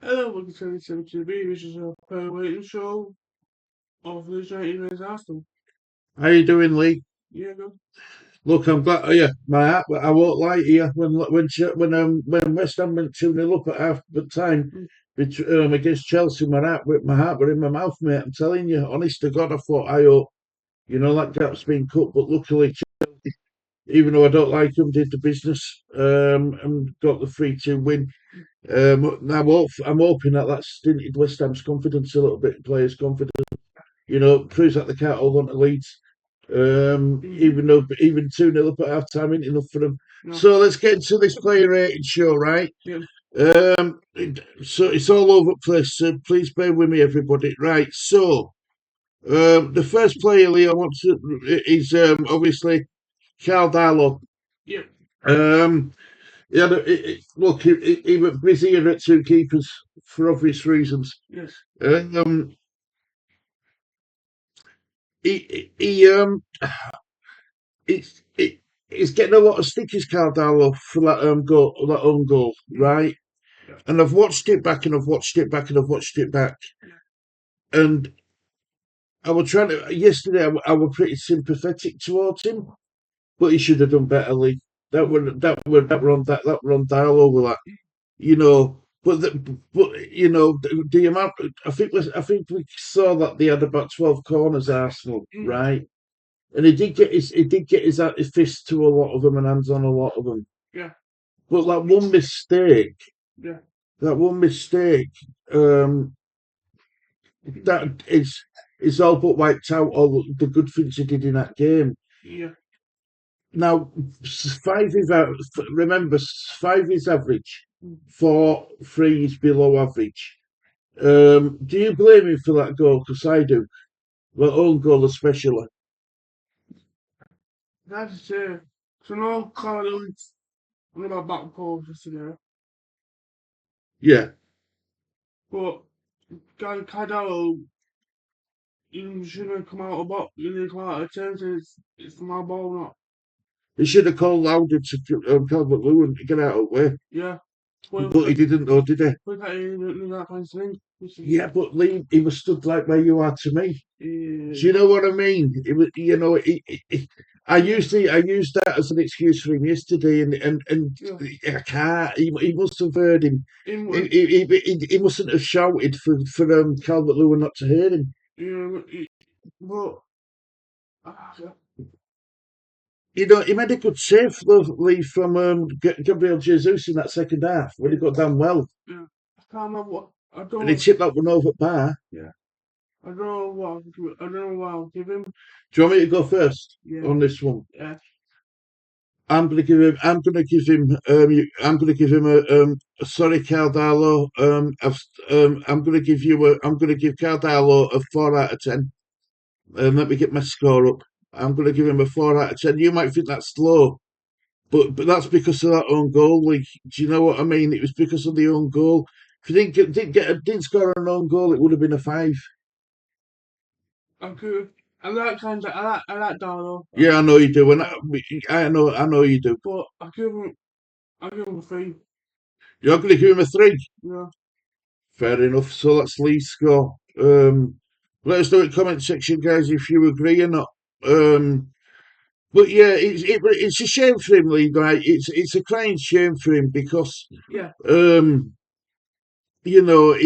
Hello, welcome to 77TV, which is a player rating show of Leeds United versus Arsenal. How you doing, Lee? Yeah, go. Look, I'm glad. Oh, yeah, my heart. I won't lie to you. When West Ham went 2-0 up at half the time Mm. against Chelsea, my heart were in my mouth, mate. I'm telling you, honest to God, I thought I hope that gap's been cut. But luckily, even though I don't like them, did the business and got the 3-2 win. I'm hoping that stinted West Ham's confidence a little bit, players' confidence. Proves that they can't hold on to Leeds. Even 2-0 up at half time ain't enough for them. No. So let's get into this player rating show, right? Yeah. So it's all over the place. So please bear with me, everybody. Right. So the first player, Lee, I want to is obviously Carl Darlow. Yeah. Yeah. Look, he was busy at two keepers for obvious reasons. Yes. Um, he it's getting a lot of stickers, Cardallo, for that own goal, right? Yeah. And I've watched it back, and I've watched it back, and I've watched it back, and I was trying to yesterday. I was pretty sympathetic towards him, but he should have done better. Lee. That were on Darlow with that, you know. The amount. I think we saw that they had about 12 corners, Arsenal, right? And he did get his fist to a lot of them and hands on a lot of them. Yeah. But Yeah. that one mistake, um, that is all but wiped out all the good things he did in that game. Yeah. Now, five is remember, five is average, Mm. 4-3 is below average. Do you blame him for that goal? Because I do. The own goal especially. That's so no Carlos on about back post yesterday, Yeah. but Guy Cadaro, you shouldn't come out of box. You need to come out of terms. It's my ball, not. He should have called louder to Calvert-Lewin to get out of the way. Yeah. Well, But he didn't, though, did he? look at it in that kind of thing. Yeah, but Lee, he was stood like where you are to me. Yeah. Do you know what I mean? It was, I use that as an excuse for him yesterday, and Yeah. I can't. He must have heard him. In He mustn't have shouted for Calvert Lewin not to hear him. but yeah. He made a good save, Lee, from Gabriel Jesus in that second half when he got done well, Yeah. I can't remember what I and he don't. tipped that one over bar. Yeah. I don't know what I don't know what I'll give him. Do you want me to go first Yeah. on this one? Yeah. I'm going to give him. I'm going to give him. I'm going to give him sorry, Caldalo. I'm going to give you a. I'm going to give Caldalo a 4 out of 10. Let me get my score up. I'm going to give him a 4 out of 10. You might think that's slow, but that's because of that own goal. Like, do you know what I mean? It was because of the own goal. If you didn't score an own goal, it would have been a 5. I could. I like Darlow. Yeah, I know you do, and I know you do. But I give him a 3. You're going to give him a 3. Yeah. Fair enough. So that's Lee's score. Let us know in the comment section, guys, if you agree or not. But yeah, it's a shame for him, Lee. Right? It's a crying shame for him because Yeah. you know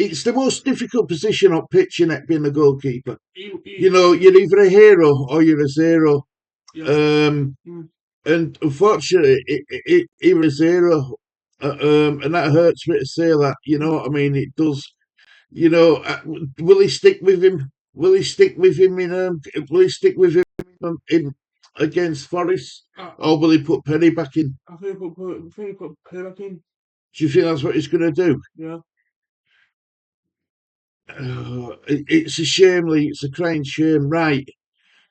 it's the most difficult position on pitch, in it, being a goalkeeper. You're either a hero or you're a zero. Yeah. And unfortunately, he was a zero. And that hurts me to say that. You know what I mean? It does. Will he stick with him? Will he stick with him in? Will he stick with him in against Forest, or will he put Penny back in? I think Penny back in. Do you think that's what he's going to do? Yeah. It's a shame, Lee. It's a crying shame. Right.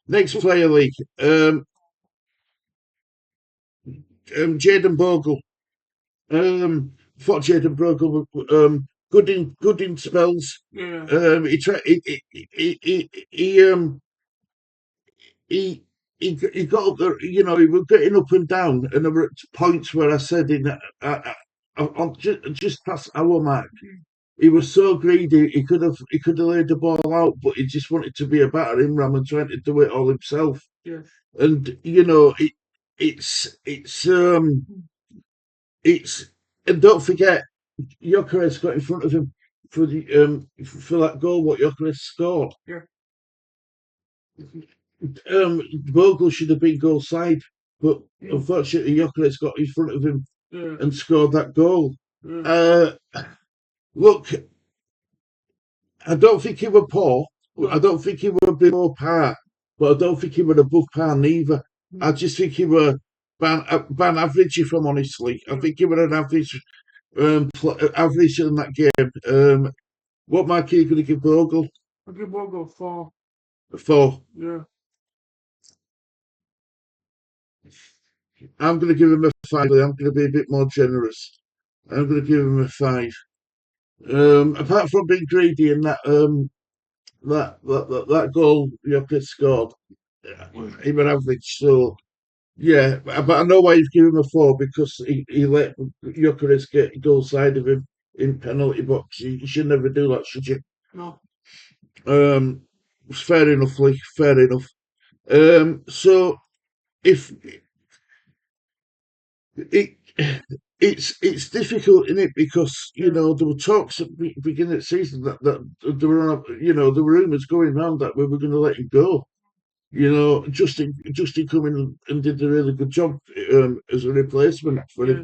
Next player, Lee. Jaden Bogle. Thought Jaden Bogle good in spells. Yeah. He got up there, he was getting up and down, and there were points where I said, just past our mark. He was so greedy. He could have laid the ball out, but he just wanted to be a battering ram and trying to do it all himself. Yes. And it's and don't forget, Gyökeres got in front of him for that goal. What Gyökeres scored. Yeah. Bogle should have been goal side, but Yeah. unfortunately Gyökeres got in front of him Yeah. and scored that goal. Yeah. Look, I don't think he were poor. I No. don't think he were below par, but I don't think he were above par neither. I just think he were ban average, if I'm honestly. I think he were an average average in that game. What mark are you going to give Bogle? I'll give Bogle 4. 4. Yeah. I'm going to give him a 5. I'm going to be a bit more generous. I'm going to give him a 5. Apart from being greedy in that goal Jokic scored, he were average. So yeah, but I know why you've given him a 4, because he let Jokic get goal side of him in penalty box. You should never do that, should you? No. Fair enough, Lee. Fair enough. So if it it's difficult in it, because Yeah. there were talks at the beginning of the season that there were there were rumours going around that we were going to let him go. Justin come in and did a really good job as a replacement for Yeah.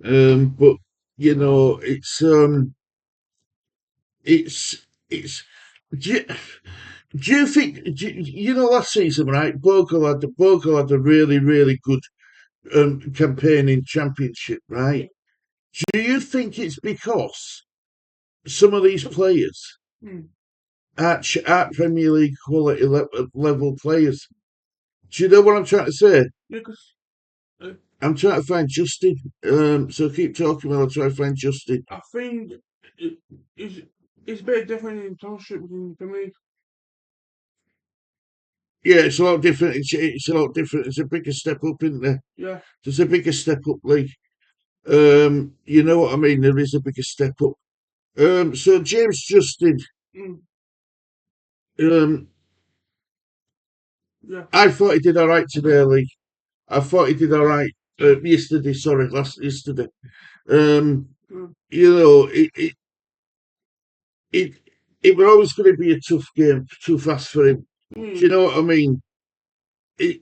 him. But it's. Do you, do you think last season, right? Bogle had a really really good campaign in Championship, right? Do you think it's because some of these players Mm. aren't Premier League quality level players? Do you know what I'm trying to say? Yeah, because I'm trying to find Justin. So keep talking while I try to find Justin. I think it, it's, it's a bit different in Championship than the League. Yeah, it's a lot different. It's a lot different. It's a bigger step up, isn't there? Yeah. There's a bigger step up, Lee. You know what I mean? There is a bigger step up. So James Justin, Mm. um, Yeah. I thought he did all right today, Lee. I thought he did all right yesterday. Sorry, last yesterday. Um, Mm. it it was always going to be a tough game, too fast for him. Do you Mm. know what I mean? It,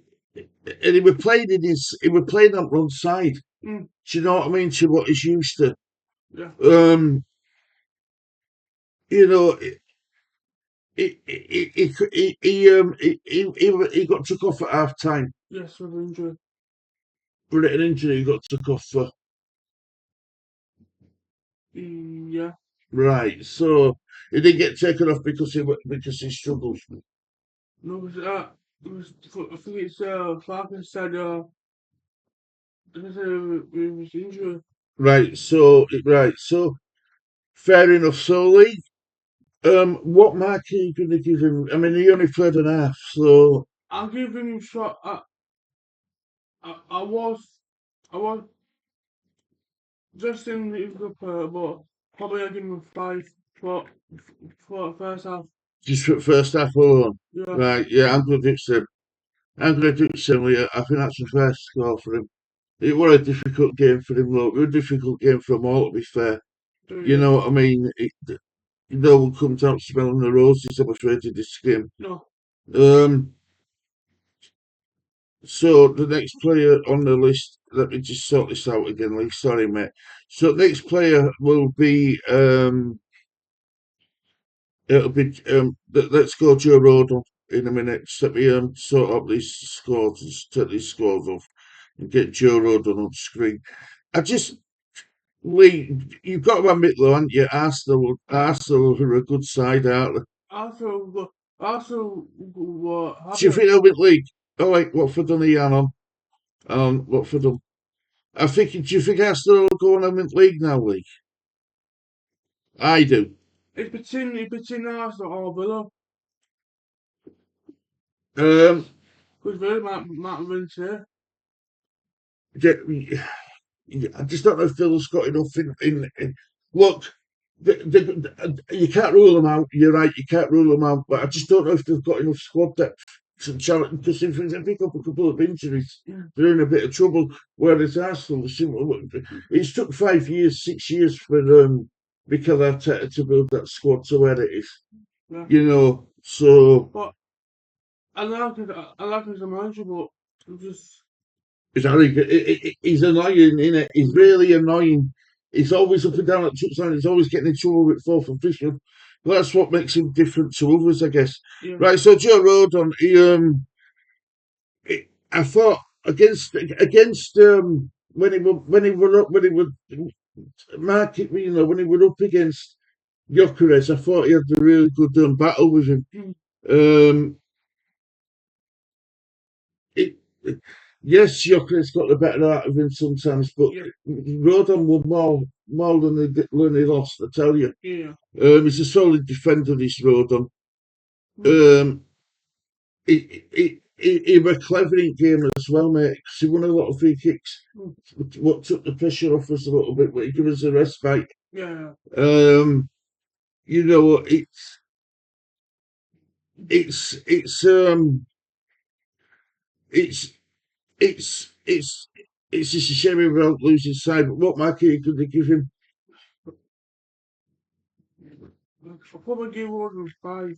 and he was playing on one side. Mm. Do you know what I mean? To what he's used to. Yeah. Um, you know, he got took off at half time Yes, with injury. for an injury. He got took off for. Yeah. Right, so he didn't get taken off because he struggled. No, because it was, I think it's Falcon said it was injury. Right, so fair enough. So Lee, what mark are you going to give him? I mean, he only played an half, so I'll give him a shot. I was just in the good player, but probably I'll give him a 5 for for the first half. just for first half alone. Yeah. Right, yeah, I'm going to do the same. I'm going to do the same. Lee. I think that's the first score for him. It was a difficult game for him, though. It was a difficult game for them all, to be fair. So You yeah. know what I mean? No one comes out smelling the roses, I'm afraid, of this game. No. Um, so the next player on the list, let me just sort this out again, Lee. Sorry, mate. So next player will be let's go Joe Rodon in a minute. Just let me sort out these scores, just take these scores off and get Joe Rodon on screen. I just Lee, you've got to admit though, haven't you? Arsenal are a good side, aren't they? Also, what Do you happened? think they'll win league? Oh wait, Watford done the on? Watford done. Do you think Arsenal will go on and win league now, Lee? I do. It's between Arsenal or Villa. Um, Because Villa might win too. yeah, I just don't know if Ville's got enough in look. You can't rule them out. You're right. You can't rule them out. But I just don't know if they've got enough squad depth to challenge. Because if they pick up a couple of injuries, they're in a bit of trouble. Whereas Arsenal, it's took 5 years, 6 years for Mikel Arteta to build that squad to where it is. Yeah. You know, so But I like his manager, but just he's annoying, innit? He's really annoying. He's always up and down at touchline. He's always getting in trouble with fourth official. That's what makes him different to others, I guess. yeah, Right, so Joe Rodon, I thought against when he was market, when he was up against Gyökeres, I thought he had a really good battle with him. Um, it, yes, Gyökeres got the better out of him sometimes, but yeah, Rodon was more than he lost. I tell you, yeah. he's a solid defender. This Rodon. Mm. Um, he was clever in game as well, mate. Because he won a lot of free kicks. Mm. What took the pressure off us a little bit, but he gave us a respite. Yeah, Um, you know, it's it's um it's it's it's it's just a shame about losing side. But what mark could they give him? I'll probably give Warden 5.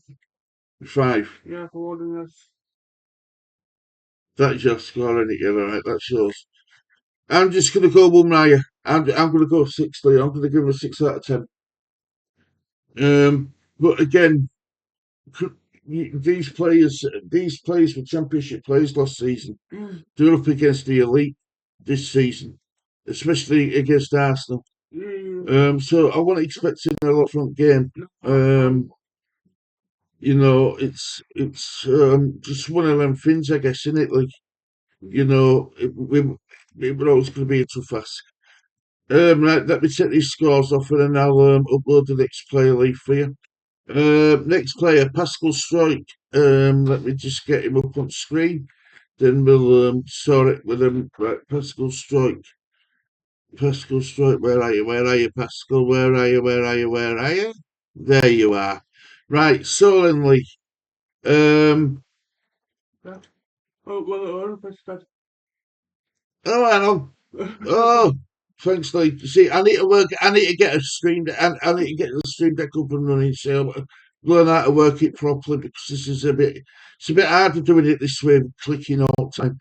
5. Yeah, for Warden, that's That's your score, isn't it? You're right. That's yours. I'm just gonna go one Raya. I'm gonna go 60. I'm gonna give him a 6 out of 10. But again, these players were championship players last season. mm, They're up against the elite this season, especially against Arsenal. yeah, So I wasn't expecting a lot from game. Um, it's just one of them things, I guess, isn't it? Like, we were always going to be a tough ask. Right, let me take these scores off and then I'll upload the next player leaf for you. Next player, Pascal Strike. Let me just get him up on screen. Then we'll sort it with him. Right, Pascal Strike. Pascal Strike, where are you? Where are you, Pascal? Where are you? Where are you? Where are you? There you are. Right, Solenly. Um, yeah. Oh, well, that's oh, hang on. Oh, thanks, Lee. See, I need to work. I need to get a stream. I need to get the stream deck up and running. So learn how to work it properly because this is a bit. It's a bit harder doing it this way, clicking all the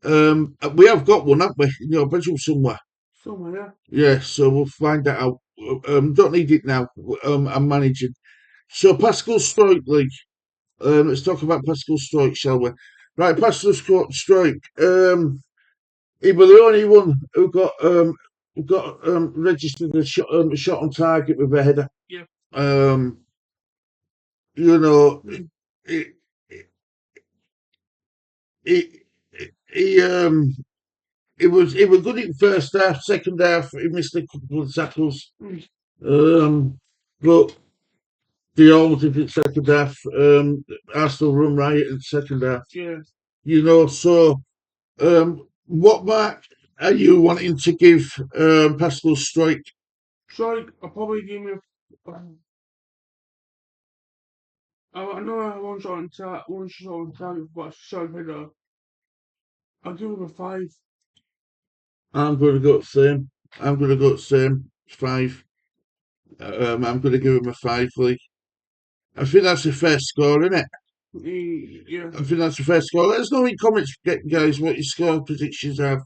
time. We have got one, haven't we? Bedroom somewhere. somewhere, Yeah, so we'll find that out. Don't need it now. I'm managing. So Pascal Strike League. Let's talk about Pascal Strike, shall we? Right, Pascal Strike. He was the only one who got registered a shot on target with a header. yeah. Um, you know, Mm, he he he he was good in first half. Second half, he missed a couple of tackles. mm, But the almost did it second half. Arsenal run riot in second half. yeah. So what mark are you wanting to give Pascal Strike? So I'll probably give me. I know I one shot on target, but a shot header. I'll give him a 5. I'm going to go the same. I'm going to go the same. 5. I'm going to give him a 5. Like, I think that's a fair score, isn't it? Yeah. I think that's a fair score. Let us know in comments, guys, what your score predictions are.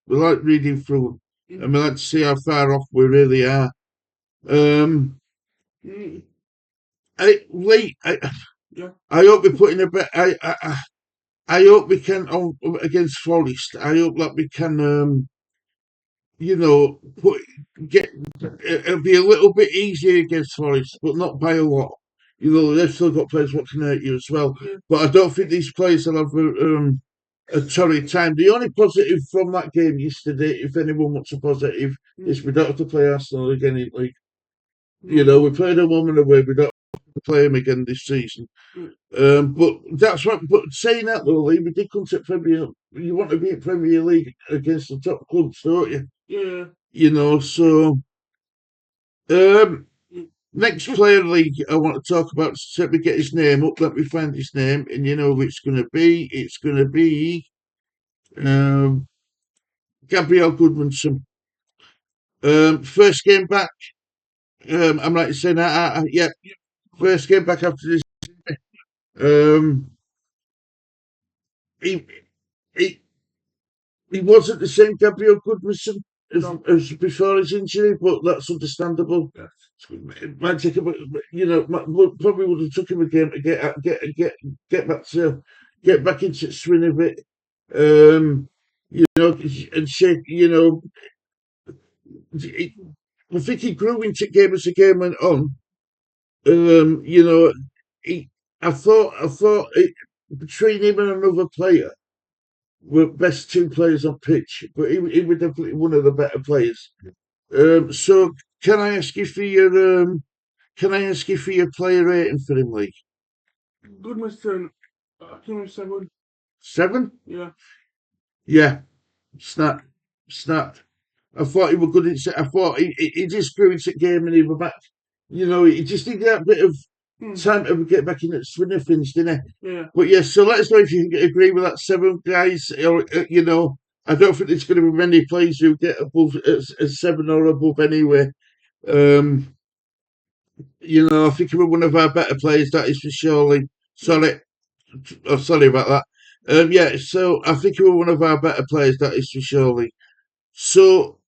We like reading through them, and we like to see how far off we really are. Um, Mm, Lee, yeah. I hope we're putting a bit. I hope we can against Forest. I hope that we can, put get. It'll be a little bit easier against Forest, but not by a lot. They've still got players what can hurt you as well. Yeah. But I don't think these players will have a torrid time. The only positive from that game yesterday, if anyone wants a positive, is we don't have to play Arsenal again in league. No. We played a woman away. We don't have to play them again this season. Mm, But that's what. But saying that though, Lee, we did come to Premier. You want to be at Premier League against the top clubs, don't you? Yeah. So next player league I want to talk about. Let me get his name up. Let me find his name, and you know who it's going to be. It's going to be um, Gabriel Goodmanson. First game back. I'm right in saying that. Yeah, first game back after this. Um, he, he he wasn't the same Gabriel Goodmanson No. as before his injury, but that's understandable. Yes. It might take him, probably would have took him a game to get back to get back into the swing of it. And shake. He, I think he grew into game as the game went on. Um, you know, he, I thought between him and another player were best two players on pitch, but he was definitely one of the better players. So can I ask you for your player rating for him, Lee? Goodmanson, give me 7. 7? Yeah. Yeah, snap, snap. I thought he was good at. I thought he just grew into the game and he was back. He just needed that bit of Hmm. time to get back in the swing of things, didn't he? Yeah. But yeah, so let us know if you agree with that 7, guys. Or I don't think there's going to be many players who get above a 7 or above anyway. Um, I think he was one of our better players. That is for surely. Sorry, sorry about that. Yeah, so I think he was one of our better players. That is for surely. So,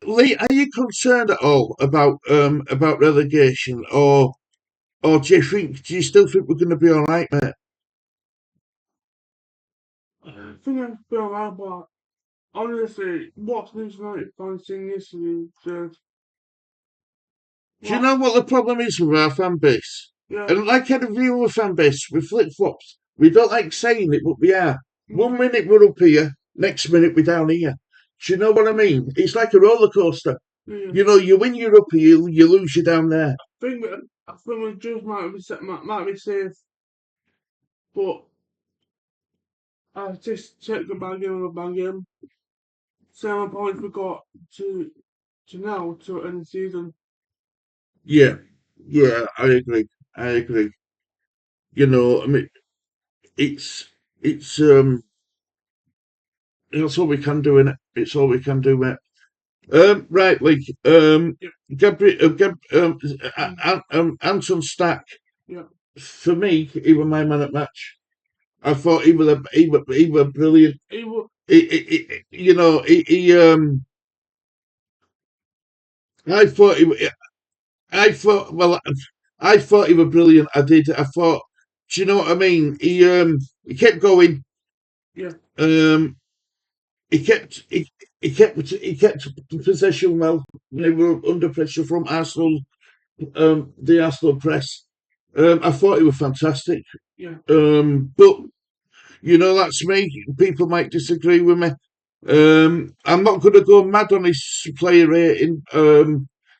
Lee, are you concerned at all about relegation, or do you still think we're going to be all right, mate? I think I'm still right, but honestly, what Leeds United fans saying yesterday said, Do you what? know what the problem is with our fan base? Yeah. And like any viewer fan base, we flip flops. We don't like saying it, but we are. Hmm. One minute we're up here, next minute we're down here. Do you know what I mean? It's like a roller coaster. Yeah. You win, you're up here, you lose, you're down there. I think we just might be safe, but I just checked the bad game on the bad game. 7 points we got to now to end the season. Yeah, yeah, I agree. I agree. I mean, it's it's that's all we can do in it. It's all we can do, mate. Right, like Yeah. Gabriel, Mm. Anton Stack. Yeah. For me, he was my man at match. I thought he was brilliant. He was. I thought I thought, well, I thought he was brilliant. I did. I thought, do you know what I mean? He kept going. Yeah. Um, he kept possession well. They were under pressure from Arsenal, the Arsenal press. I thought he was fantastic. Yeah. But that's me. People might disagree with me. I'm not going to go mad on his player rating.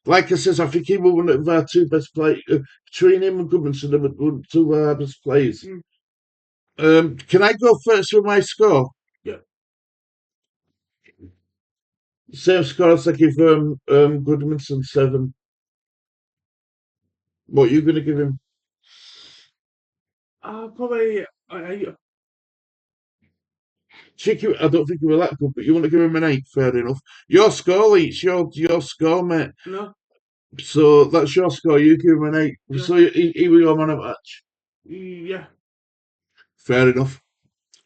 Like I says, I think he was one of our two best players. Between him and Goodmanson, they were two of our best players. Mm. Can I go first with my score? Yeah. Same score as I give Goodmanson 7. What are you going to give him? Probably. Chicky, I don't think he was that good, but you want to give him an 8, fair enough. Your score, Leach, your score, mate. No. So that's your score. You give him an 8. Yeah. So he was your man at match. Yeah. Fair enough.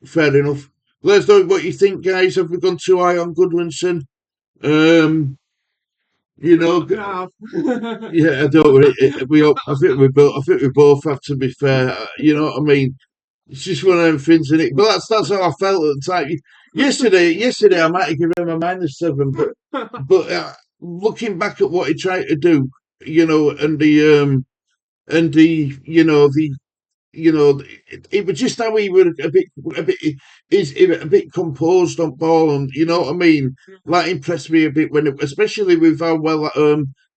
Fair enough. Let us know what you think, guys. Have we gone too high on Goodwinson? Um, you know, Nah. yeah, I don't. I think we both. I think we both have to be fair. You know what I mean? It's just one of them things, isn't it? But that's how I felt at the time. Yesterday, I might have given him a -7, but looking back at what he tried to do, and it was just how he was a bit composed on ball, and you know what I mean. That impressed me a bit especially with how well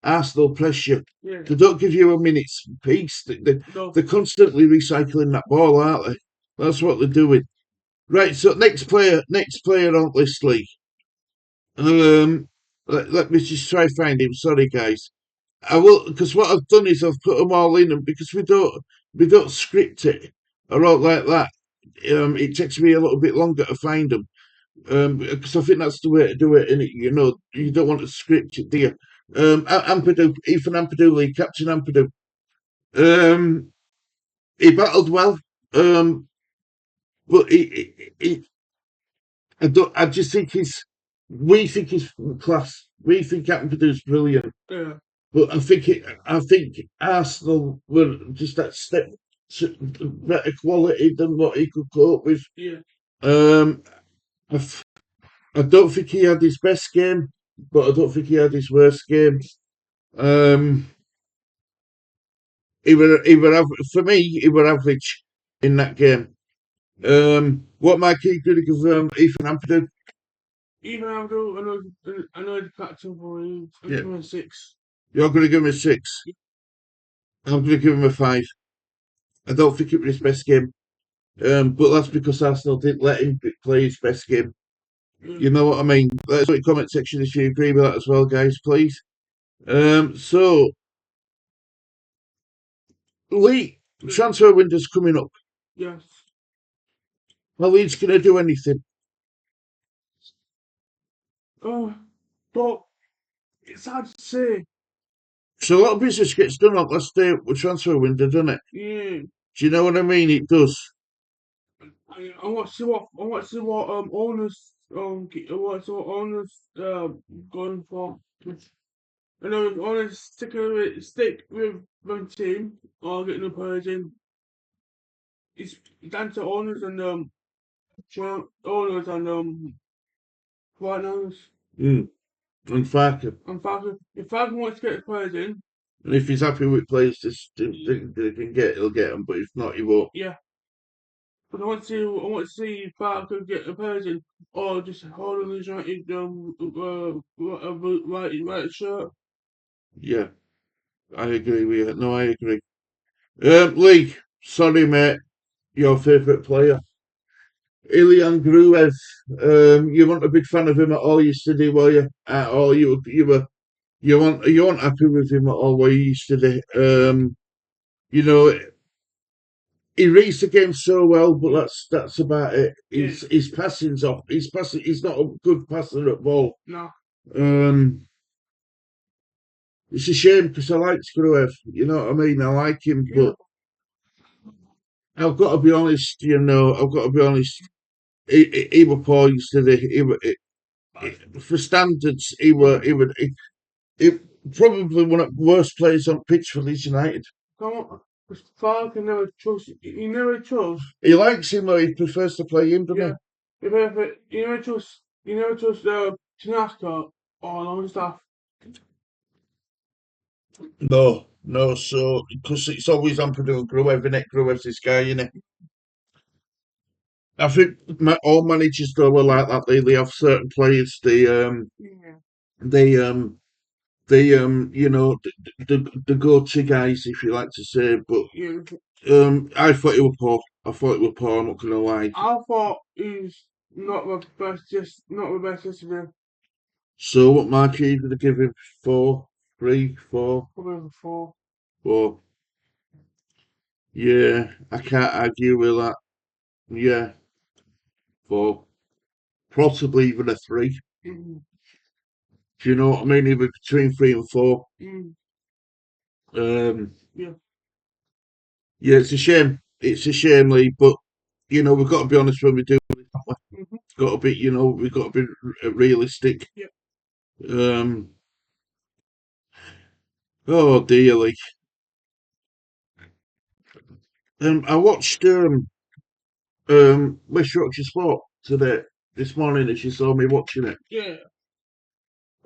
Arsenal press you. Yeah. They don't give you a minute's peace. No. They're constantly recycling that ball, aren't they? That's what they're doing. Right, so next player on this league. Um, let me just try find him. Sorry, guys. I will, because what I've done is I've put them all in, and because we don't script it or all like that. It takes me a little bit longer to find them. Because I think that's the way to do it. And you don't want to script it, do you? Ampadu, Ethan Ampadu, Lee, Captain Ampadu. Um, he battled well, um, but I don't. I just think we think he's class. We think Ampadu's brilliant, Yeah, but I think Arsenal were just that step better quality than what he could cope with. yeah, Um, I, f- I don't think he had his best game, but I don't think he had his worst game. Um, for me, he were average in that game. What my key critic of Ethan Ampadu? even though I know the captain for him, I'm Yeah, giving him a 6. you're going to give him a 6. I'm going to give him a 5. I don't think it was his best game, but that's because Arsenal didn't let him play his best game. Yeah, You know what I mean? Let us know in the comment section if you agree with that as well, guys, please. So Lee, yeah, transfer window's coming up. yes. Are Leeds going to do anything? Oh, but it's hard to say. So a lot of business gets done on last day with transfer window, doesn't it? Yeah, Do you know what I mean? It does. I want to see what owners I want to see what owners going for. I know owners stick with one team or getting a person. It's down to owners and owners and partners. Mm. And Farker. And Falcon, if Falcon wants to get a person, in, And if he's happy with players they can get, he'll get them. But if not, he won't. yeah. But I want to see Falcon get a person, in, or just hold on his right shirt. Yeah, I agree with you. No, I agree. Lee, sorry, mate. Your favourite player, Ilian Gruev. You weren't a big fan of him at all yesterday, were you? At all, you weren't happy with him at all, were you yesterday? You know, he reads the game so well, but Yeah, that's about it. yeah, His passing's off. His passing. He's not a good passer at ball. no, Um, it's a shame because I like Gruev. You know what I mean? I like him, yeah, but I've got to be honest. I've got to be honest. He were poor yesterday. For standards, he yeah. were he were he probably one of the worst players on pitch for Leeds United. Come on, 'cause Falcon never chose. He never chose. He likes him though. He prefers to play him, doesn't Yeah, he never chose. He never chose Tanaka or Longstaff. he? No, no. So because it's always on Purdue Gruev, isn't it? Gruev's this guy, isn't it? I think all managers though are like that. They have certain players. Yeah, They the go-to guys, if you like to say. But yeah. I thought it were poor. I thought it were poor. I'm not gonna lie. I thought he's not the best. Just not the best yesterday. So what mark are you gonna give him? 4, 3, 4, Probably the 4. 4. Yeah, I can't argue with that. Yeah, 4. Possibly even a 3. Mm, Do you know what I mean? Even between 3 and 4. mm, Um, yeah. yeah, it's a shame. It's a shame, Lee. But we've got to be honest when we do. Mm-hmm, Got to be, we've got to be realistic. yeah. Um, oh dear, Lee. I watched West Yorkshire Sport today this morning, as you saw me watching it, Yeah.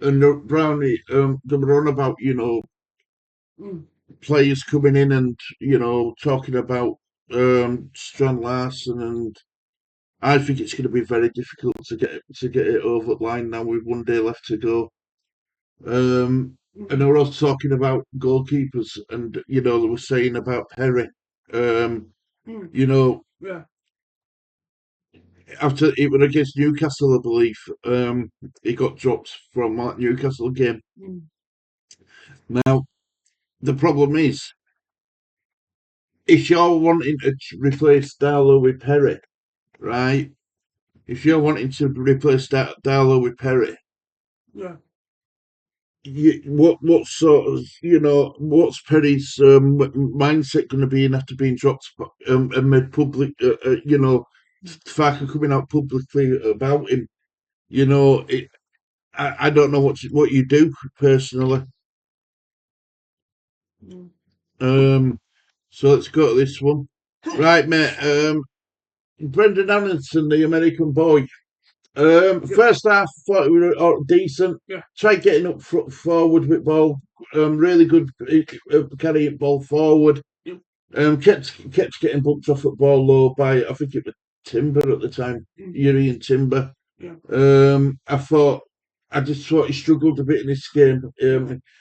and Brownie, they were on about Mm, players coming in and talking about Strand Larson, and I think it's going to be very difficult to get it over the line now with 1 day left to go. And mm, they were also talking about goalkeepers, and they were saying about Perry. Um, mm, you know, yeah. after it was against Newcastle, I believe. He got dropped from that Newcastle game. Mm. Now the problem is, if you're wanting to replace Darlow with Perry, right? If you're wanting to replace Darlow with Perry, Yeah. what sort of what's Perry's mindset going to be in after being dropped and made public? Farker coming out publicly about him. I don't know what you do personally. Mm. So let's go to this one. Right, mate. Brendan Anderson, the American boy. Yeah. First half, thought we were decent. Yeah. Tried getting up forward with ball. Really good carrying ball forward. Yeah. Kept getting bumped off at ball low by I think it was Timber at the time, Mm. Yuri and Timber. Yeah. I just thought he struggled a bit in this game.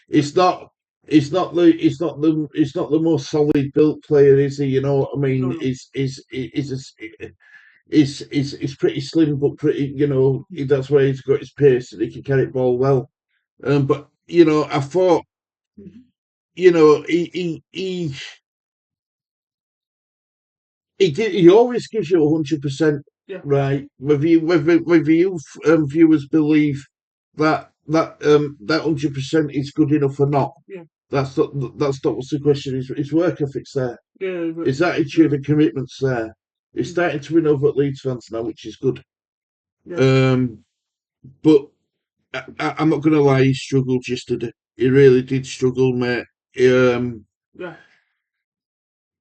It's not. It's not the most solid built player, is he? You know what I mean? No. He's pretty slim, but pretty. That's where he's got his pace and he can carry the ball well. But I thought, Mm. he always gives you 100%, Yeah. right? Whether you viewers believe that 100% is good enough or not, Yeah. that's not what's the question. His work ethic's there. Yeah. His Yeah. attitude and commitment's there. He's Mm. starting to win over at Leeds fans now, which is good. Yeah. Um, but I'm not going to lie, he struggled yesterday. He really did struggle, mate. Yeah.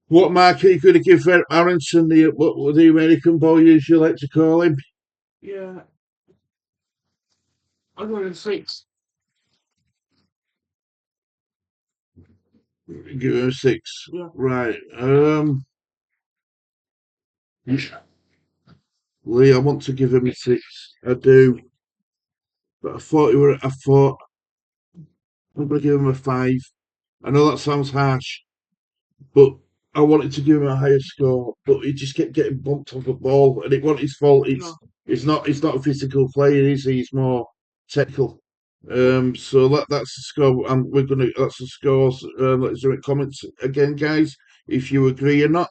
What mark are you going to give Aronson, the American boy, as you like to call him? Yeah. I'm going to 6. Give him a 6. Yeah. Right. Lee, I want to give him a 6. I do. But I thought I'm going to give him a 5. I know that sounds harsh, but I wanted to give him a higher score, but he just kept getting bumped off the ball, and it wasn't his fault. No. It's not a physical player, is he? He's more technical. So that's the score, and that's the scores. Let's do it. Comments again, guys, if you agree or not.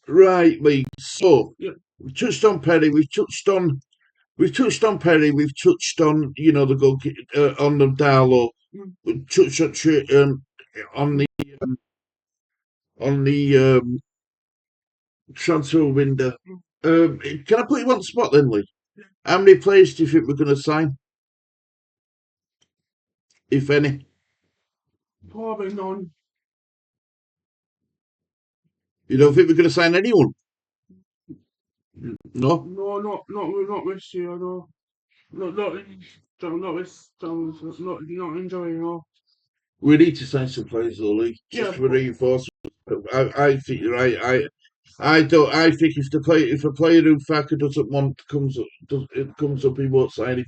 Right, Lee. So Yeah. we've touched on Perry. We've touched on Perry. We've touched on the goal on the Darlow. Mm. We touched on the um, on the transfer window. Mm. Can I put you on the spot then, Lee? Yeah. How many players do you think we're going to sign, if any? Probably none. You don't think we're going to sign anyone? No. No, not this year. No. Not this. Not enjoying. No. We need to sign some players, though, Lee, Yeah. just for reinforcement. I think you're right. I don't. I think if a player who Farker doesn't want comes up, he won't sign him.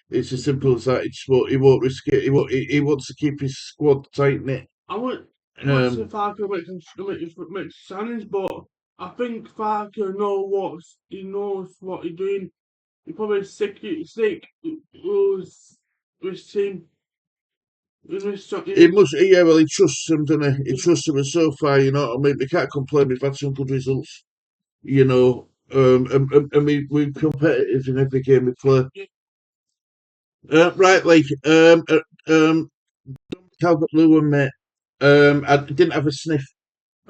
It's as simple as that. He won't risk it. He wants to keep his squad tight knit. I wouldn't say Um, Farker makes signings, but I think Farker he knows what he's doing. He probably sick with his team. With his, he his, must. Yeah, well, he trusts them, doesn't he? He yeah. trusts them, and so far, I mean, we can't complain. We've had some good results. And we're competitive in every game we play. Yeah. Right, like Calvert Lewin, mate. I didn't have a sniff.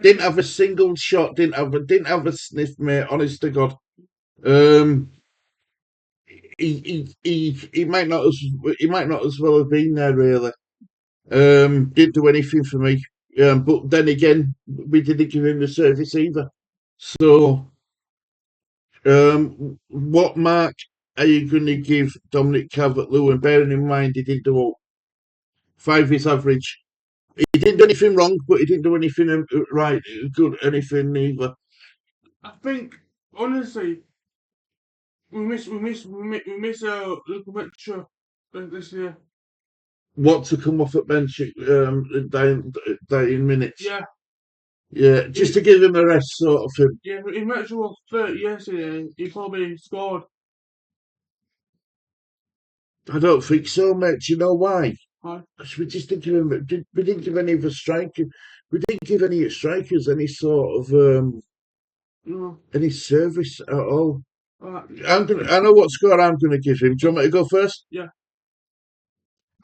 Didn't have a single shot. Didn't have a sniff, mate. Honest to God. Um, he might not as well have been there really. Didn't do anything for me. But then again, we didn't give him the service either. So, what mark are you going to give Dominic Calvert-Lewin? Bearing in mind he didn't do 5 his average. He didn't do anything wrong, but he didn't do anything right, good, anything either. I think honestly, we miss a little picture this year. What to come off at bench dying minutes? Yeah. Yeah, just to give him a rest, sort of thing. Yeah, he meant to was 30 yesterday. He probably scored. I don't think so, mate. Do you know why? Right? Because we just didn't give him. We didn't give any of the strikers. We didn't give any strikers any sort of No. any service at all. Right. I know what score I'm gonna give him. Do you want me to go first? Yeah.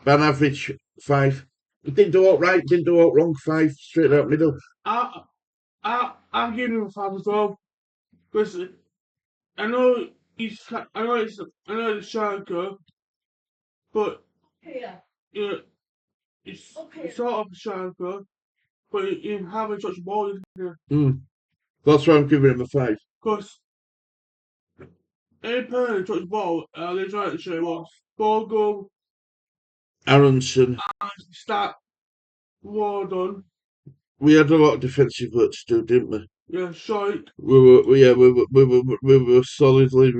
Ban average 5. Didn't do all right. Didn't do all wrong. 5 straight out middle. I'm giving him a 5 as well. Because I know I know it's striker, but you know, it's sort of a striker, but you haven't touched the ball, isn't it? That's why I'm giving him a 5. Because any player who touched the ball, Leeds United straight was Bogle Aronson. and Stat well done. We had a lot of defensive work to do, didn't we? Yeah, shite. We were solidly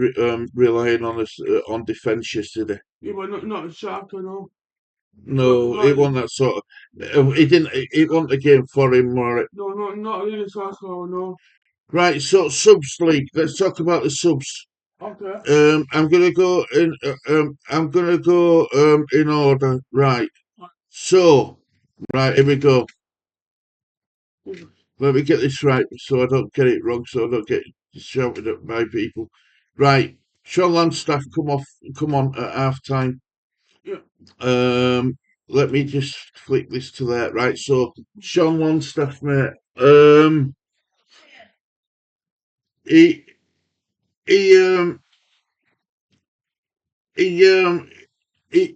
relying on us on defence yesterday. Yeah, but not a striker, no. No, it wasn't that sort of. It didn't. It wasn't a game for him, more. No, not really a striker, no. Right. So subs league. Let's talk about the subs. Okay. I'm gonna go in. I'm gonna go in order. Right. So, right, here we go. Let me get this right so I don't get it wrong, so I don't get shouted at by people. Right. Sean Landstaff come on at half time. Yeah. Let me just flick this to there. Right, so Sean Longstaff, mate. He he he he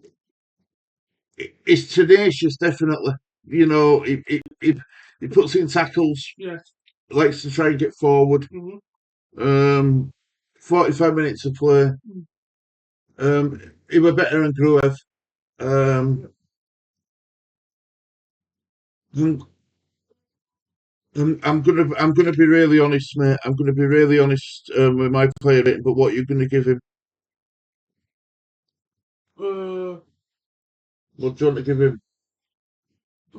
he's tenacious, definitely. You know, he puts in tackles, Yes. likes to try and get forward. Um, 45 minutes of play. He were better than Gruev. Um, I'm gonna be really honest, mate. I'm gonna be really honest with my player rating. But what you're gonna give him? What do you want to give him?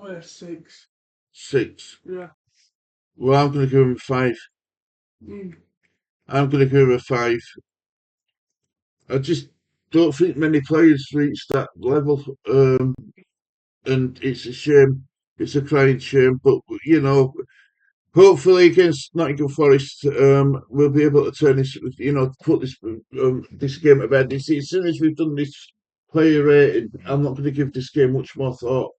Oh, 6. 6. Yeah. Well, I'm gonna give him a 5. Mm. I'm gonna give him a 5. I just don't think many players reach that level, and it's a shame. It's a crying shame. But you know, hopefully against Nottingham Forest, we'll be able to turn this. You know, put this game to bed. You see, as soon as we've done this player rating, I'm not going to give this game much more thought.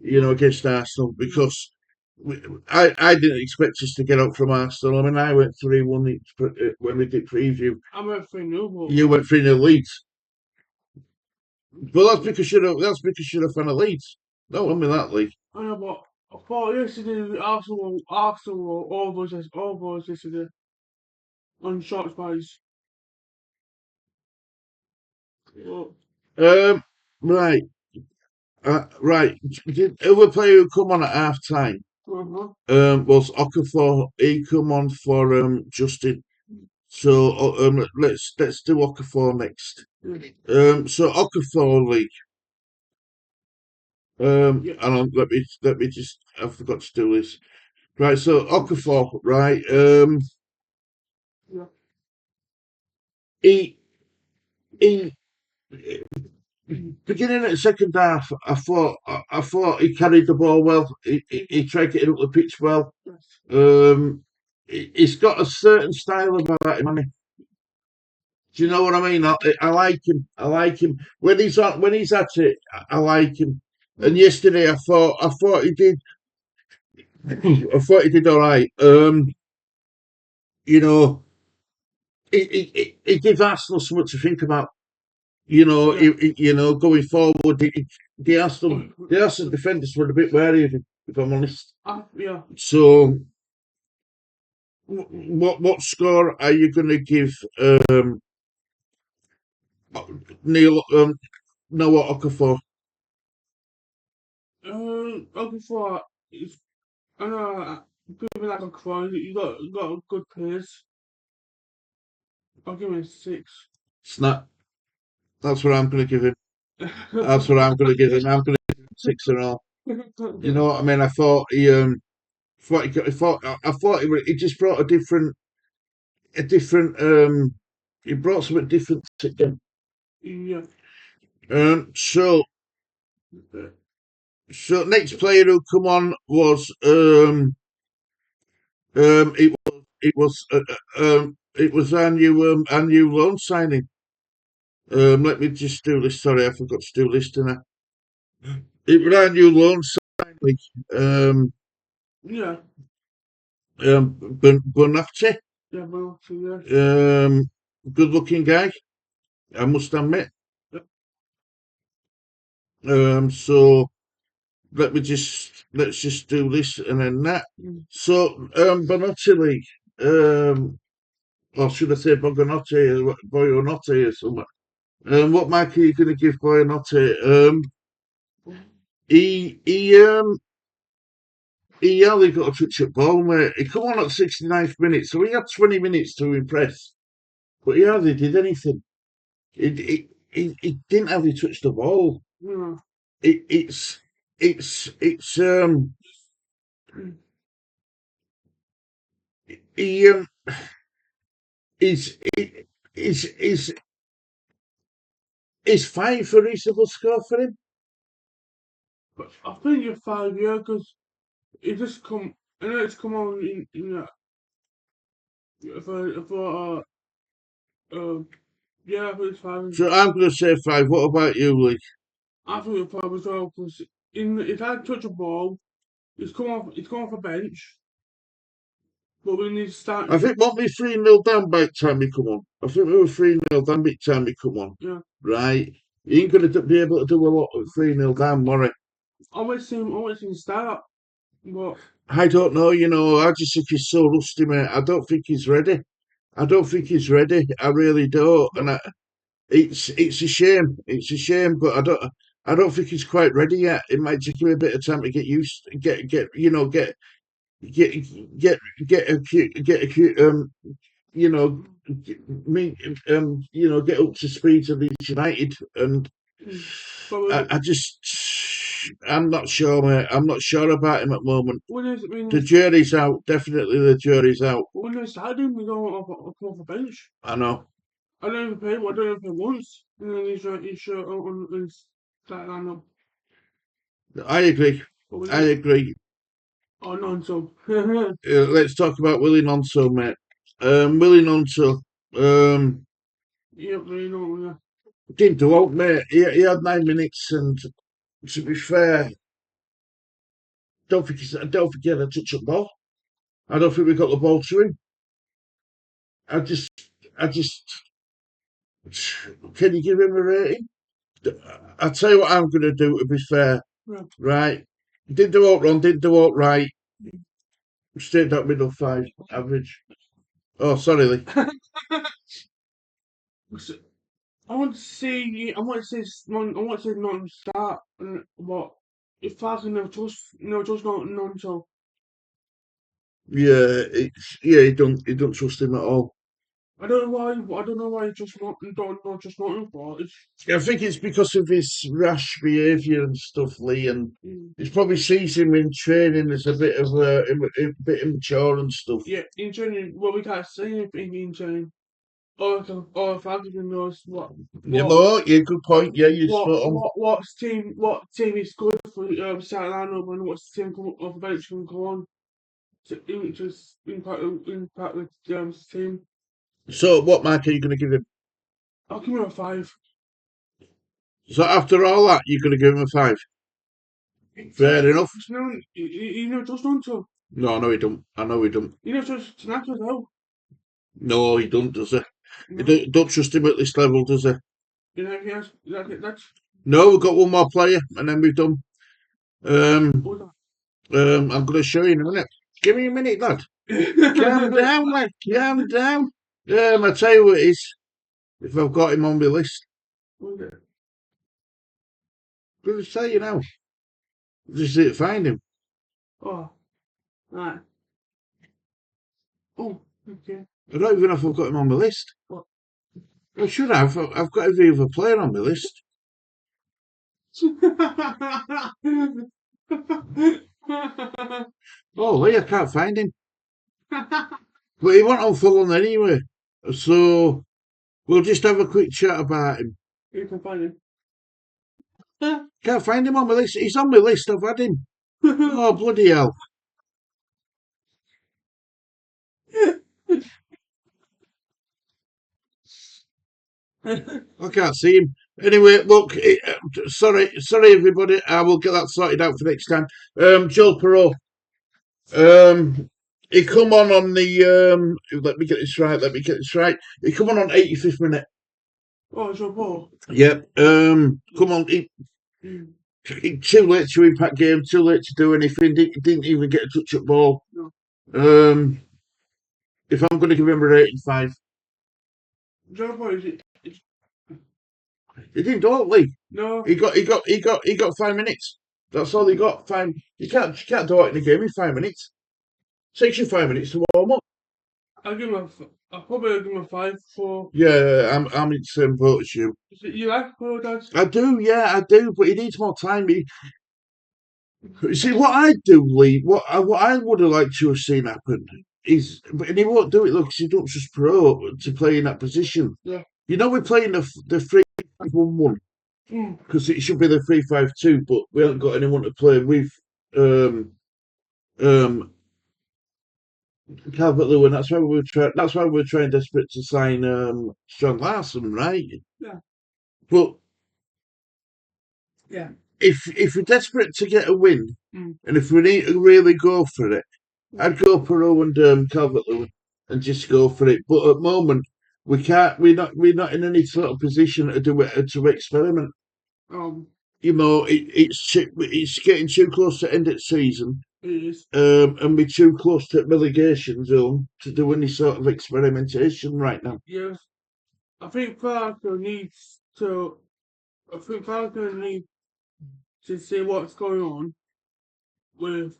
You know, against Arsenal because I didn't expect us to get up from Arsenal. I mean, I went 3-1 when we did preview. I went 3-0. You went 3-0 Leeds. But that's because you're a fan of Leeds. Don't win me that league. I know, but I thought yesterday Arsenal were over us yesterday on short spies. Well, Um, right, right. The other player who come on at half time uh-huh. was Okafor. He come on for Justin. So let's do Okafor next. So Okafor league. Yeah. And let me just. I forgot to do this. Right. So Okafor. Right. Yeah. He he. Beginning at the second half, I thought he carried the ball well. He tried getting up the pitch well. Yes. He's got a certain style about him. Do you know what I mean? I like him. I like him when he's at it. I like him. And yesterday, I thought he did. I thought he did all right. You know, he gives Arsenal something to think about. You know, Yeah. Going forward, the Arsenal defenders were a bit wary of him, if I'm honest. Yeah. So, what score are you going to give Neil Noah Okafor? Looking for it's I know give me like a crown. You got a good pace. I'll give him a 6. Snap. That's what I'm going to give him. That's what I'm going to give him. I'm going to give him 6 and all. You know what I mean? I thought he. I thought it just brought a different. It brought something different to him. Yeah. Um, so, so next player who come on was it was our new loan signing. Let me just do this. Sorry, I forgot to do this, didn't I? It was our new loan signing. Um, Yeah. Bonatti. Yeah, well, so yes. Good looking guy, I must admit. Yep. So let's just do this and then that. Mm. So Bonatti League. Or should I say Boyanotti or something? What mark are you going to give Boyanotti? He he um he only got a touch at ball, mate. He come on at 69th minute, so he had 20 minutes to impress, but he hardly did anything. He didn't hardly touch the ball. Yeah. It, it's it's Mm. he is is is 5 a reasonable score for him. But I think you're 5 years because it just come. I know it's come on in for yeah, I think it's 5. So I'm going to say 5. What about you, Lee? I think it's 5 as well because in if I touch a ball, it's come off a bench, but we need to start. I think we'll be 3-0 down by the time he come on. I think we were 3-0 down by the time he come on. Yeah. Right. He ain't going to be able to do a lot of 3-0 down, Murray. I want to see him start, but I don't know, I just think he's so rusty, mate. I don't think he's ready. I don't think he's ready. I really don't. but It's a shame. It's a shame, but I don't think he's quite ready yet. It might take him a bit of time to get used, get get get you know me get up to speed to Leeds United, and mm, but I just I'm not sure, mate. I'm not sure about him at the moment. when The jury's out. Definitely, the jury's out. when they started him, we go come off a bench. I know. I don't even pay. I don't even pay once, and then he's shirt on and start lineup. I agree. But we I get agree. oh no, so Let's talk about Willie Nonso, mate. Willie Nonso. yeah, you know, yeah. Didn't do out, mate. He had 9 minutes, and to be fair, I don't think he had a touch of ball. I don't think we got the ball to him. I just, I just, can you give him a rating? I'll tell you what I'm going to do. To be fair, Yeah. right? Didn't do out wrong. Didn't do out right. Straight up middle 5, average. Oh, sorry, Lee. So, I want to see. I want to see. I want to see non start. But if I can never trust non so. Yeah, he don't trust him at all. I don't know why. I don't know why he just not just not in for. It's I think it's because of his rash behaviour and stuff, Lee, and mm, he probably sees him in training as a bit of a bit immature and stuff. yeah. In training, well, we can't see anything in training. Or if I even knows You know, yeah, good point. Yeah, you're what spot on. what team is good for starting lineup and what's the team come off the bench can go on to just impact the team. So, what mark are you going to give him? I'll give him a 5. So, after all that, you're going to give him a 5. Fair enough. No, you know, just don't to. No, no, he don't. I know he don't. You know, just tonight as well. No, he don't, does he? You No, don't trust him at this level, does he? you know, yes, that's No, we've got one more player, and then we've done. Um, all I'm going to show you in a minute. Give me a minute, lad. Calm that. down, lad. Calm down. I tell you what it is. If I've got him on my list, I'm going to tell you now. Just need to find him. Oh, right. Oh, okay. I don't even know if I've got him on my list. What? I should have. I've got every other player on my list. Oh, Lee, I can't find him. But he went on full on anyway. So we'll just have a quick chat about him. You can find Can't find him on my list. He's on my list. I've had him. him. Oh, bloody hell. I can't see him. Anyway, look, sorry, everybody. I will get that sorted out for next time. Joel Perot. He come on the. Let me get this right. Let me get this right. He come on 85th minute. Oh, Joe Paul. Yep. Come on. Too late to impact game. Too late to do anything. Didn't even get a touch at ball. No. If I'm going to give him a rating 5, Joe Paul is it? he didn't do it, Lee. No. He got 5 minutes. That's all he got. Fine. You can't do it in a game in 5 minutes. Takes you 5 minutes to warm up. I'll probably give him a 5 for. Yeah, I'm in the same boat as you. You like Paul, Dad? I do, yeah, I do, but he needs more time. See, what I do, Lee, what I would have liked to have seen happen is, and he won't do it, look, because he don't trust Pro to play in that position. Yeah. You know, we're playing the 3-5-1-1 because it should be the 3-5-2, but we haven't got anyone to play with. Um, Calvert Lewin. That's why we were trying. That's why we were trying desperate to sign John Larson, right? Yeah. But Yeah. if we're desperate to get a win, Mm. and if we need to really go for it, I'd go Perot and Calvert Lewin and just go for it. But at the moment, we can't. We're not in any sort of position to do it to experiment. You know, it's getting too close to end of the season. It is. And we're too close to relegation zone to do any sort of experimentation right now. Yes. I think Falco needs to. I think Falco needs to see what's going on with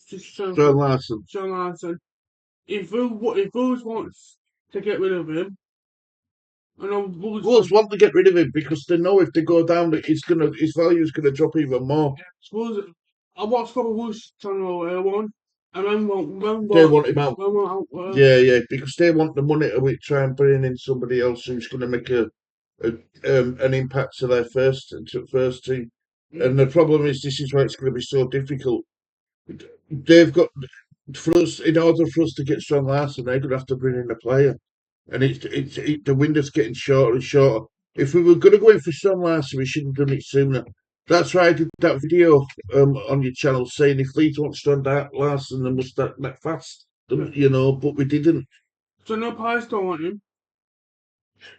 just John Larson. John Larson. If Wolves wants to get rid of him, I know Wolves want to get rid of him because they know if they go down, his value's gonna drop even more. Suppose I watched for Wolves channel one, and then They want him out. out. Yeah, because they want the money to try and bring in somebody else who's going to make an impact to their first team. And the problem is, this is why it's going to be so difficult. They've got for us in order for us to get Strong Larson, they're going to have to bring in a player, and the window's getting shorter and shorter. If we were going to go in for Strong Larson, we should have done it sooner. That's why I did that video on your channel saying if Leeds want Strong Larson, they must start that fast. You know, but we didn't. So no Pies don't want him.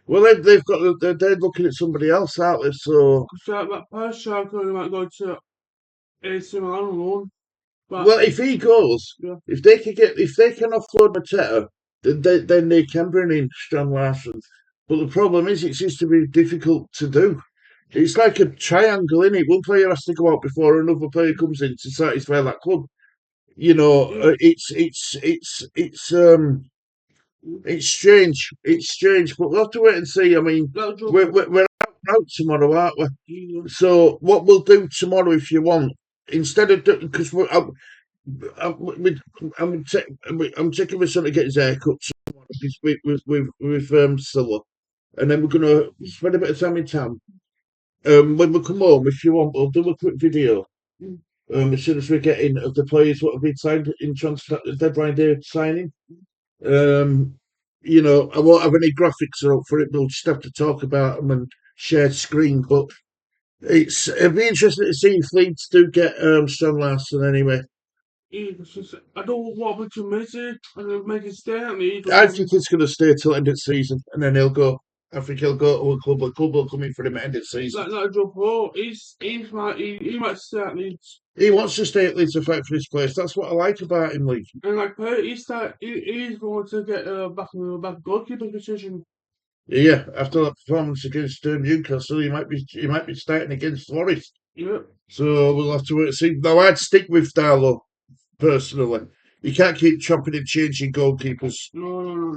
Well, they've got they're looking at somebody else, aren't they? So That Pies striker might go to AC Milan alone. Well, if he goes, Yeah. if they can offload Mateta, then they can bring in Stan Larson. But the problem is, it seems to be difficult to do. It's like a triangle, isn't it? One player has to go out before another player comes in to satisfy that club. You know, it's strange. It's strange, but we'll have to wait and see. I mean, we're out tomorrow, aren't we? Yeah. So what we'll do tomorrow, if you want, instead of because I'm checking my son to get his hair cut with Silla, and then we're gonna spend a bit of time in town. When we come home, if you want, we'll do a quick video. As soon as we get in of the players what have been signed in transfer deadline day signing. You know, I won't have any graphics up for it. We'll just have to talk about them and share screen. But it'd be interesting to see if Leeds do get Stan Larson anyway. I don't want to miss it. I don't make it stay at me. I think he's going to stay till end of the season, and then he'll go. I think he'll go to a club. A club will come in for him at end of the season. Like Joe Paul, he might stay at Leeds. He wants to stay at Leeds to fight for his place. That's what I like about him, Lee. And like he's going to get back in the back goalkeeper position. Yeah, after that performance against Newcastle, he might be starting against Forest. Yeah. So we'll have to wait and see. Now I'd stick with Darlow personally. You can't keep chopping and changing goalkeepers. No.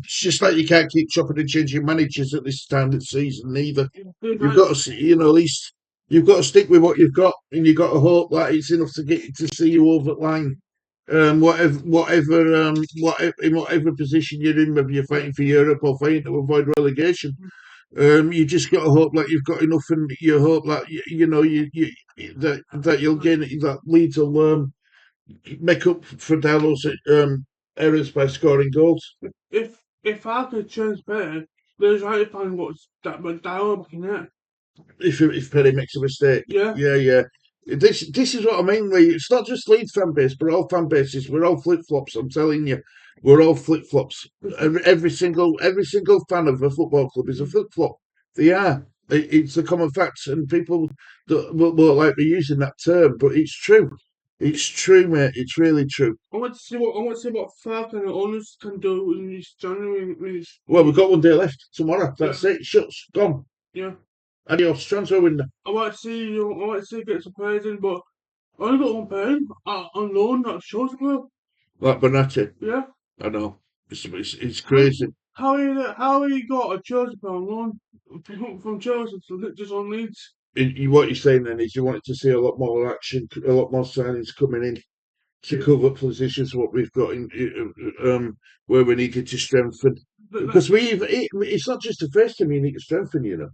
It's just like you can't keep chopping and changing managers at this time of the season either. You've got to see, you know, at least You've got to stick with what you've got, and you've got to hope that it's enough to get you to see you over the line. In whatever position you're in, whether you're fighting for Europe or fighting to avoid relegation, you just got to hope that you've got enough, and you hope that that you'll gain that Leeds will make up for Dallo's errors by scoring goals. If I could change better, there's right fine what's that but down back in it. If Perry makes a mistake. Yeah. Yeah. This is what I mean. It's not just Leeds fan base, but all fan bases. We're all flip flops. I'm telling you, we're all flip flops. Every single fan of a football club is a flip flop. They are. It's a common fact, and people won't like me using that term, but it's true. It's true, mate. It's really true. I want to see what Falcon and owners can do in this January. Well, we've got one day left tomorrow. Yeah. That's it. Shuts. Gone. Yeah. Adios. Transfer window. I want to see get some players in, but I only got one player on loan that shows well. Like Bonatti. Yeah. I know. It's crazy. How you got a Chelsea player on loan from Chelsea to just on Leeds? What you're saying then is you wanted to see a lot more action, a lot more signings coming in to cover positions what we've got in where we needed to strengthen. Because it's not just the first team you need to strengthen, you know.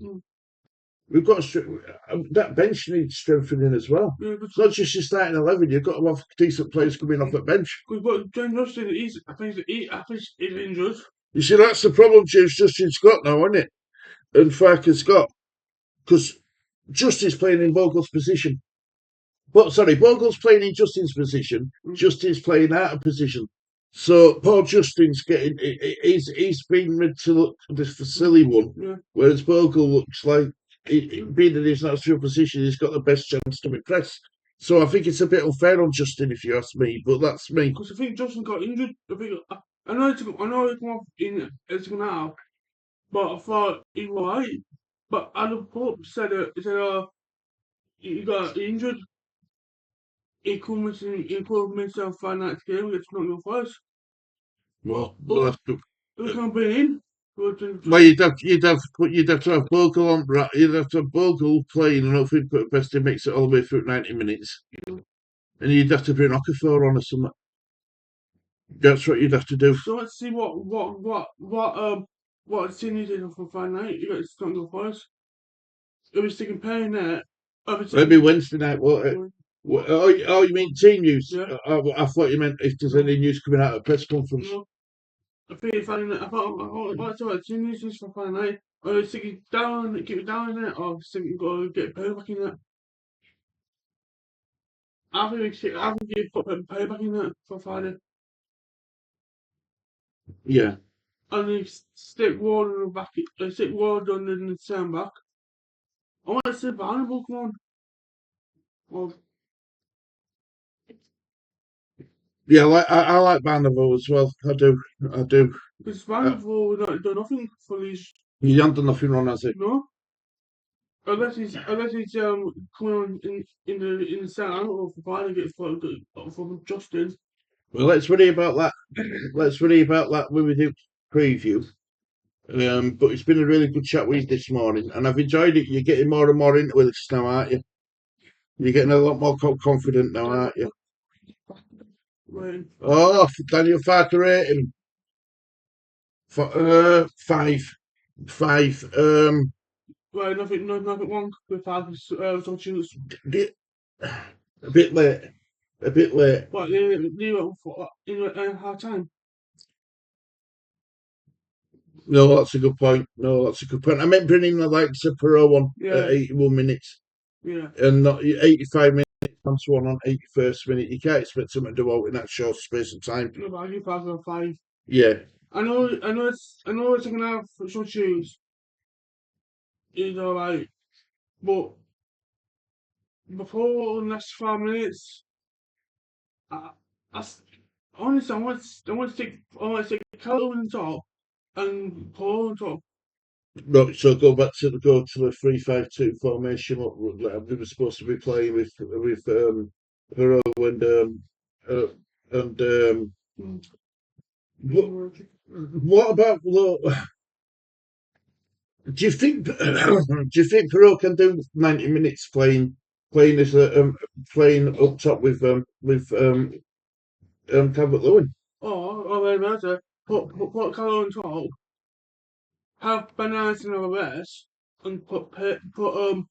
We've got that bench needs strengthening as well. Yeah, it's not just your starting 11. You've got to have decent players coming off the bench. We've got James Justin. I think he's injured. You see, that's the problem. James Justin Scott now, isn't it? And Farker Scott, because Justin's playing in Bogle's position. But sorry, Bogle's playing in Justin's position. Justin's playing out of position. So Paul Justin's getting he's been made to look the silly one, whereas Bogle looks like being in his natural position, he's got the best chance to impress. So I think it's a bit unfair on Justin, if you ask me. But that's me. Because I think Justin got injured. I know he come off in it's now, but I thought he was right. But Adam Pope said he got injured. He could miss a finite game. It's not your first. Well, we'll have to. Who can bring in? Well, you'd have to have Bogle on. You'd have to have Bogle playing, and hopefully put best to makes it all the way through 90 minutes. And you'd have to bring Okafor on or something. That's what you'd have to do. So let's see what team he did for Friday night. You got to go first. It was sticking paying there. Maybe Wednesday night. Oh, you mean team news? Yeah. I thought you meant if there's any news coming out of press conference. No. I think Friday night. I thought team news for Friday night. Or stick it down, keep it down in it, or stick it go get paid back in it. I think you put pay back in it for Friday. Yeah. And you stick Warden back. Stick Warden in the same back. I want to see Barnable come on. Well, yeah, I like Barnable as well. I do. Because Barnable not done nothing for these. He hasn't done nothing wrong, has it? No. Unless he's coming on in the centre, I don't know if Barney gets from Justin. Well, let's worry about that. Let's worry about that when we do preview. But it's been a really good chat with you this morning, and I've enjoyed it. You're getting more and more into this now, aren't you? You're getting a lot more confident now, aren't you? Right. Oh, Daniel Farker rating. 5. Right, nothing wrong with Farker's substitutes. A bit late. But they went for in hard time. No, that's a good point. I meant bringing the likes of Perot on at 81 minutes. Yeah. And not 85 minutes. Chance one on 81st minute. You can't expect someone to do out in that short space of time. No, but I give Farker a 5. Yeah. I know it's gonna have some shoes. He's alright. But before the next 5 minutes, honestly, I want to stick Calvin on top and Paul on top. Right, so go to the 3-5-2 formation. What we were supposed to be playing with Hero and what about Do you think? Do you think Perot can do 90 minutes playing as playing up top with Calvert Lewin? Or very better, put Callum on top, have Bananas in our best, and put Paul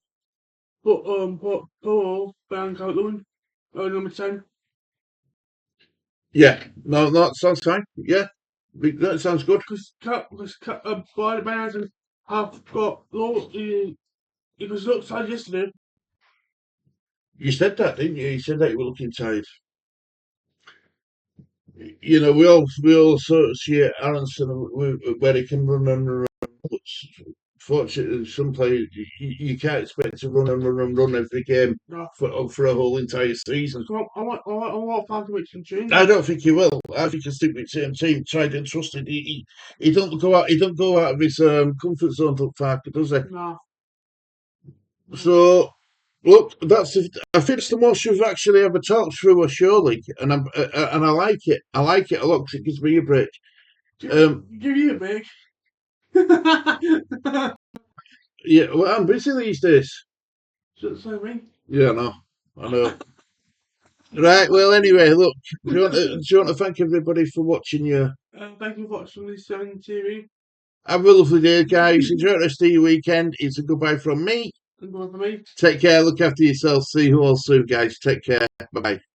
behind Calvert-Lewin, number 10. Yeah, no, that sounds fine. Yeah, that sounds good. Because Bananas have got low, he was looked tired yesterday. You said that, didn't you? You said that you were looking tired. You know, we all associate Aronson where he can run and run. But fortunately, some players you can't expect to run and run and run every game No. for a whole entire season. So I want Park to make some I changes. don't think he will. I think he'll stick with the same team, tried and trusted. He don't go out. He don't go out of his comfort zone, to Parker, does he? No. So look, I think it's the most we've actually ever talked through a show league, and I like it. I like it a lot because it gives me a break. Give you a break. Yeah, well, I'm busy these days. So me. Yeah, I know. Right. Well, anyway, look. Do you want to thank everybody for watching you? Thank you for watching this on TV. Have a lovely day, guys. Enjoy the rest of your weekend. It's a goodbye from me. And go for me. Take care. Look after yourself. See you all soon, guys. Take care. Bye bye.